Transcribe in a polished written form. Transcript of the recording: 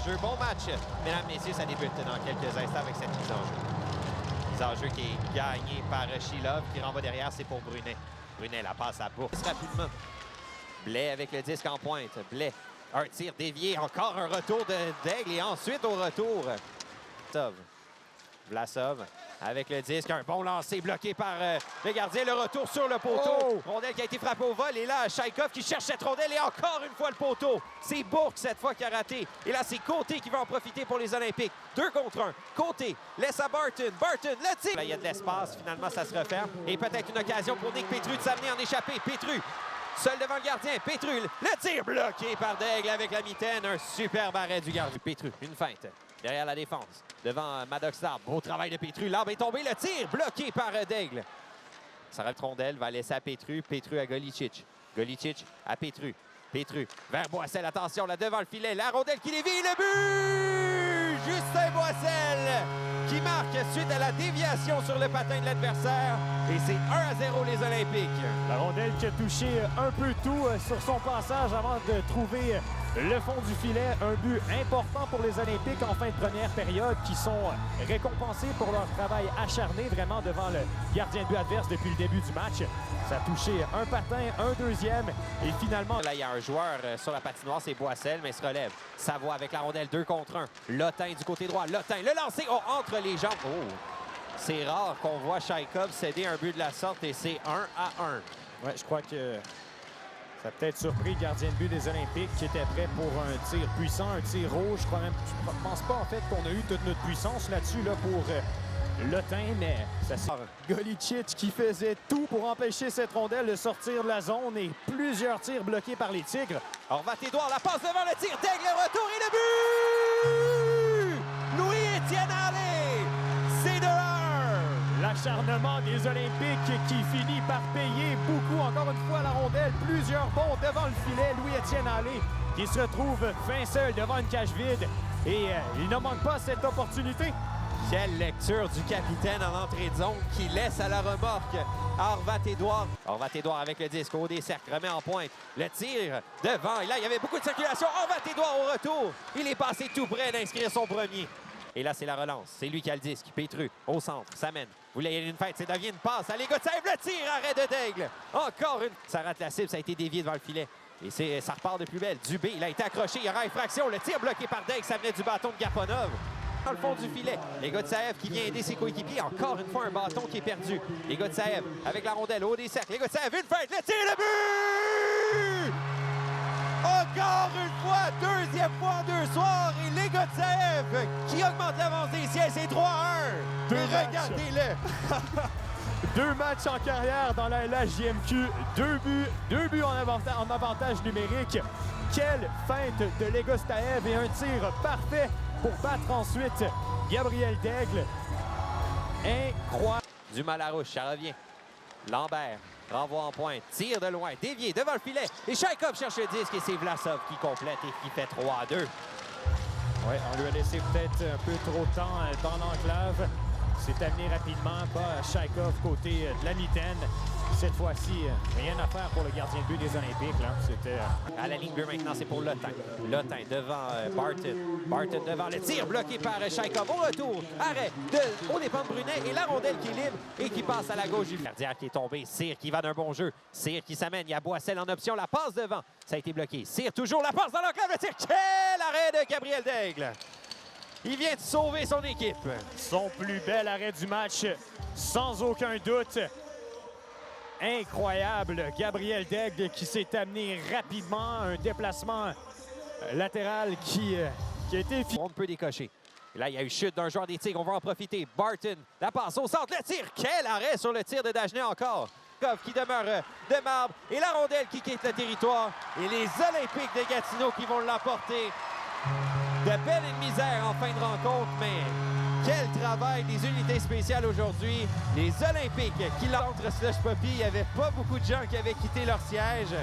hors-jeu. Bon match, mesdames, messieurs, ça débute dans quelques instants avec cette mise en jeu. Mise en jeu qui est gagnée par Shilov, qui renvoie derrière, c'est pour Brunet. Brunet la passe à Bourse rapidement. Blais avec le disque en pointe. Blais, un tir dévié, encore un retour d'Aigle et ensuite au retour. Vlasov avec le disque, un bon lancer bloqué par le gardien. Le retour sur le poteau. Rondelle qui a été frappée au vol. Et là, Chaïkov qui cherche cette rondelle et encore une fois le poteau. C'est Bourque cette fois qui a raté. Et là, c'est Côté qui va en profiter pour les Olympiques. 2 contre 1. Côté laisse à Barton. Barton, le tir. Là, il y a de l'espace. Finalement, ça se referme. Et peut-être une occasion pour Nick Petru de s'amener en échappée. Petru, seul devant le gardien. Petru, le tir bloqué par Daigle avec la mitaine. Un superbe arrêt du gardien. Petru, une feinte. Derrière la défense, devant Maddox Larbe. Beau travail de Petru. Larbe est tombé. Le tir bloqué par Daigle. Sarah Trondel va laisser à Petru. Petru à Golicic. Golicic à Petru. Petru vers Boissel. Attention, là devant le filet. La rondelle qui dévie. Le but! Justin Boissel qui marque suite à la déviation sur le patin de l'adversaire. Et c'est 1-0 les Olympiques. La rondelle qui a touché un peu tout sur son passage avant de trouver le fond du filet. Un but important pour les Olympiques en fin de première période qui sont récompensés pour leur travail acharné vraiment devant le gardien de but adverse depuis le début du match. Ça a touché un patin, un deuxième et finalement... Là, il y a un joueur sur la patinoire, c'est Boissel, mais il se relève. Savoie avec la rondelle 2 contre 1. Lotin du côté droit. Lotin, le lancer entre les jambes. Oh! C'est rare qu'on voit Chaïkov céder un but de la sorte et c'est 1-1. Ouais, je crois que ça a peut-être surpris le gardien de but des Olympiques qui était prêt pour un tir puissant, un tir rouge. Je pense pas en fait qu'on a eu toute notre puissance là-dessus là, pour Lotin, mais ça sort. Golicic qui faisait tout pour empêcher cette rondelle de sortir de la zone et plusieurs tirs bloqués par les Tigres. Horvat-Édouard, la passe devant le tir, Daigle, le retour et le but! Louis-Étienne Allé, c'est 2-1! L'acharnement des Olympiques qui finit par payer beaucoup. Encore une fois, la rondelle, plusieurs bons devant le filet. Louis-Étienne Allé qui se retrouve fin seul devant une cage vide. Et il ne manque pas cette opportunité. Quelle lecture du capitaine en entrée de zone qui laisse à la remorque Horvat-Édouard. Horvat-Édouard avec le disque au des cercles, remet en pointe. Le tir devant. Et là, il y avait beaucoup de circulation. Horvat-Édouard au retour. Il est passé tout près d'inscrire son premier. Et là, c'est la relance. C'est lui qui a le disque. Petru au centre. Ça mène. Vous voulez une fête, ça devient une passe. Allez, Gottsiev, le tir, arrêt de Daigle. Encore une. Ça rate la cible, ça a été dévié devant le filet. Et ça repart de plus belle. Dubé, il a été accroché. Il y aura infraction. Le tir bloqué par Daigle, ça venait du bâton de Gaponov. Dans le fond du filet. Les Gottsiev qui vient aider ses coéquipiers. Encore une fois, un bâton qui est perdu. Les Gottsiev avec la rondelle au des cercles. Les Gottsiev, une fête, le tir, le but! Encore une fois, deuxième fois en 2 soirs. Et les Gottsiev qui augmente l'avance des sièges. C'est 3-1. Regardez-le. 2 matchs en carrière dans la LHJMQ. 2 buts en avantage numérique. Quelle feinte de Legostaev et un tir parfait pour battre ensuite Gabriel Daigle. Incroyable. Du Malarouche, ça revient. Lambert renvoie en pointe. Tire de loin, dévié devant le filet. Et Chaïkov cherche le disque et c'est Vlasov qui complète et qui fait 3-2. Oui, on lui a laissé peut-être un peu trop de temps dans l'enclave. C'est amené rapidement par Chaïkov côté de la mitaine. Cette fois-ci, rien à faire pour le gardien de but des Olympiques. C'était à la ligne bleue maintenant, c'est pour Lotin. Lotin devant Barton. Barton devant le tir bloqué par Chaïkov. Au retour, arrêt au dépend de Brunet et la rondelle qui est libre et qui passe à la gauche du gardien qui est tombé. Cyr qui va d'un bon jeu. Cyr qui s'amène. Il y a Boissel en option. La passe devant. Ça a été bloqué. Cyr toujours la passe dans l'enclave. Le tir. Quel arrêt de Gabriel Daigle. Il vient de sauver son équipe. Son plus bel arrêt du match, sans aucun doute. Incroyable, Gabriel Daigle qui s'est amené rapidement. Un déplacement latéral qui a été... On peut décocher. Et là, il y a eu chute d'un joueur des Tigres. On va en profiter. Barton, la passe au centre. Le tir. Quel arrêt sur le tir de Dagenet encore. Qui demeure de marbre. Et la rondelle qui quitte le territoire. Et les Olympiques de Gatineau qui vont l'emporter. De peine et de misère en fin de rencontre, mais quel travail des unités spéciales aujourd'hui. Les Olympiques qui l'entrent Slush Puppy. Il n'y avait pas beaucoup de gens qui avaient quitté leur siège.